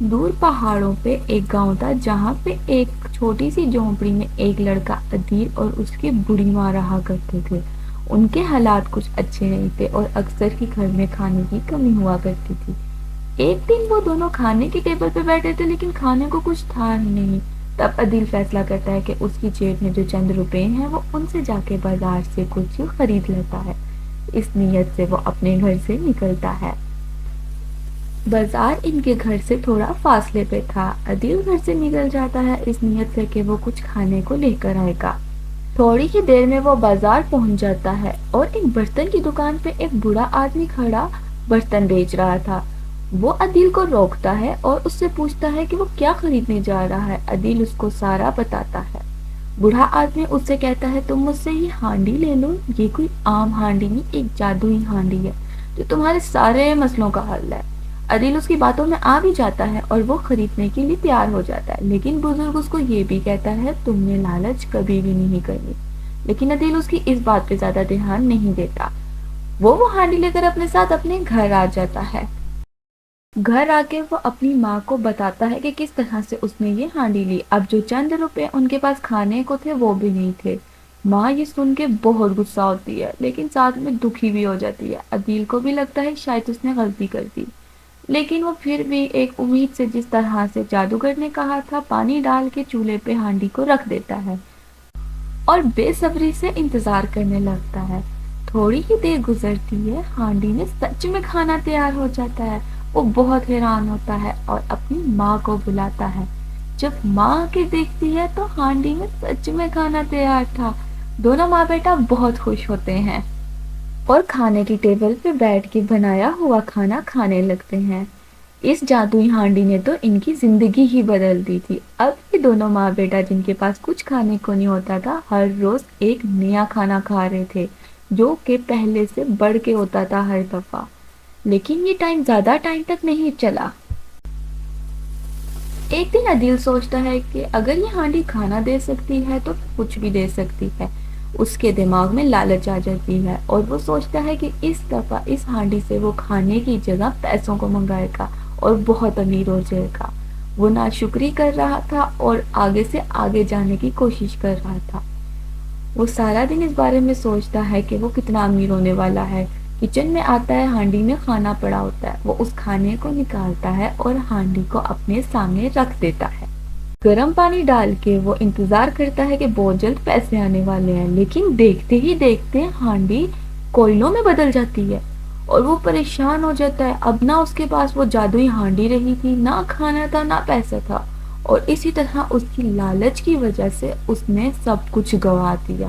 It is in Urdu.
دور پہاڑوں پہ ایک گاؤں تھا جہاں پہ ایک چھوٹی سی جھونپڑی میں ایک لڑکا عدیل اور اس کی بڑی ماں رہا کرتے تھے۔ ان کے حالات کچھ اچھے نہیں تھے اور اکثر ہی گھر میں کھانے کی کمی ہوا کرتی تھی۔ ایک دن وہ دونوں کھانے کی ٹیبل پہ بیٹھے تھے لیکن کھانے کو کچھ تھا ہی نہیں۔ تب عدیل فیصلہ کرتا ہے کہ اس کی جیب میں جو چند روپے ہیں وہ ان سے جا کے بازار سے کچھ خرید لیتا ہے۔ اس نیت سے وہ اپنے گھر سے نکلتا ہے۔ بازار ان کے گھر سے تھوڑا فاصلے پہ تھا۔ عدیل گھر سے نکل جاتا ہے اس نیت سے کہ وہ کچھ کھانے کو لے کر آئے گا۔ تھوڑی ہی دیر میں وہ بازار پہنچ جاتا ہے اور ایک برتن کی دکان پہ ایک بوڑھا آدمی کھڑا برتن بیچ رہا تھا۔ وہ عدیل کو روکتا ہے اور اس سے پوچھتا ہے کہ وہ کیا خریدنے جا رہا ہے۔ عدیل اس کو سارا بتاتا ہے۔ بوڑھا آدمی اس سے کہتا ہے تم مجھ سے یہ ہانڈی لے لو، یہ کوئی عام ہانڈی نہیں، ایک جادوئی ہانڈی ہے جو تمہارے سارے مسئلوں کا حل ہے۔ عدیل اس کی باتوں میں آ بھی جاتا ہے اور وہ خریدنے کے لیے تیار ہو جاتا ہے، لیکن بزرگ اس کو یہ بھی کہتا ہے تم نے لالچ کبھی بھی نہیں کرنی۔ لیکن عدیل اس کی اس بات پہ زیادہ دھیان نہیں دیتا۔ وہ ہانڈی لے کر اپنے ساتھ اپنے گھر آ جاتا ہے۔ گھر آ کے وہ اپنی ماں کو بتاتا ہے کہ کس طرح سے اس نے یہ ہانڈی لی۔ اب جو چند روپے ان کے پاس کھانے کو تھے وہ بھی نہیں تھے۔ ماں یہ سن کے بہت غصہ ہوتی ہے لیکن ساتھ میں دکھی بھی ہو جاتی ہے۔ عدیل کو بھی لگتا ہے شاید اس نے غلطی کر دی، لیکن وہ پھر بھی ایک امید سے جس طرح سے جادوگر نے کہا تھا پانی ڈال کے چولہے پہ ہانڈی کو رکھ دیتا ہے اور بے صبری سے انتظار کرنے لگتا ہے۔ تھوڑی ہی دیر گزرتی ہے، ہانڈی میں سچ میں کھانا تیار ہو جاتا ہے۔ وہ بہت حیران ہوتا ہے اور اپنی ماں کو بلاتا ہے۔ جب ماں آ کے دیکھتی ہے تو ہانڈی میں سچ میں کھانا تیار تھا۔ دونوں ماں بیٹا بہت خوش ہوتے ہیں اور کھانے کی ٹیبل پہ بیٹھ کے بنایا ہوا کھانا کھانے لگتے ہیں۔ اس جادوئی ہانڈی نے تو ان کی زندگی ہی بدل دی تھی۔ اب یہ دونوں ماں بیٹا جن کے پاس کچھ کھانے کو نہیں ہوتا تھا ہر روز ایک نیا کھانا کھا رہے تھے جو کہ پہلے سے بڑھ کے ہوتا تھا ہر دفعہ۔ لیکن یہ زیادہ ٹائم تک نہیں چلا۔ ایک دن عدیل سوچتا ہے کہ اگر یہ ہانڈی کھانا دے سکتی ہے تو کچھ بھی دے سکتی ہے۔ اس کے دماغ میں لالچ آ جاتی ہے اور وہ سوچتا ہے کہ اس دفعہ اس ہانڈی سے وہ کھانے کی جگہ پیسوں کو منگائے گا اور بہت امیر ہو جائے گا۔ وہ ناشکری کر رہا تھا اور آگے سے آگے جانے کی کوشش کر رہا تھا۔ وہ سارا دن اس بارے میں سوچتا ہے کہ وہ کتنا امیر ہونے والا ہے۔ کچن میں آتا ہے، ہانڈی میں کھانا پڑا ہوتا ہے۔ وہ اس کھانے کو نکالتا ہے اور ہانڈی کو اپنے سامنے رکھ دیتا ہے۔ گرم پانی ڈال کے وہ انتظار کرتا ہے کہ بہت جلد پیسے آنے والے ہیں، لیکن دیکھتے ہی دیکھتے ہانڈی کوئلوں میں بدل جاتی ہے اور وہ پریشان ہو جاتا ہے۔ اب نہ اس کے پاس وہ جادوئی ہانڈی رہی تھی، نہ کھانا تھا، نہ پیسہ تھا، اور اسی طرح اس کی لالچ کی وجہ سے اس نے سب کچھ گوا دیا۔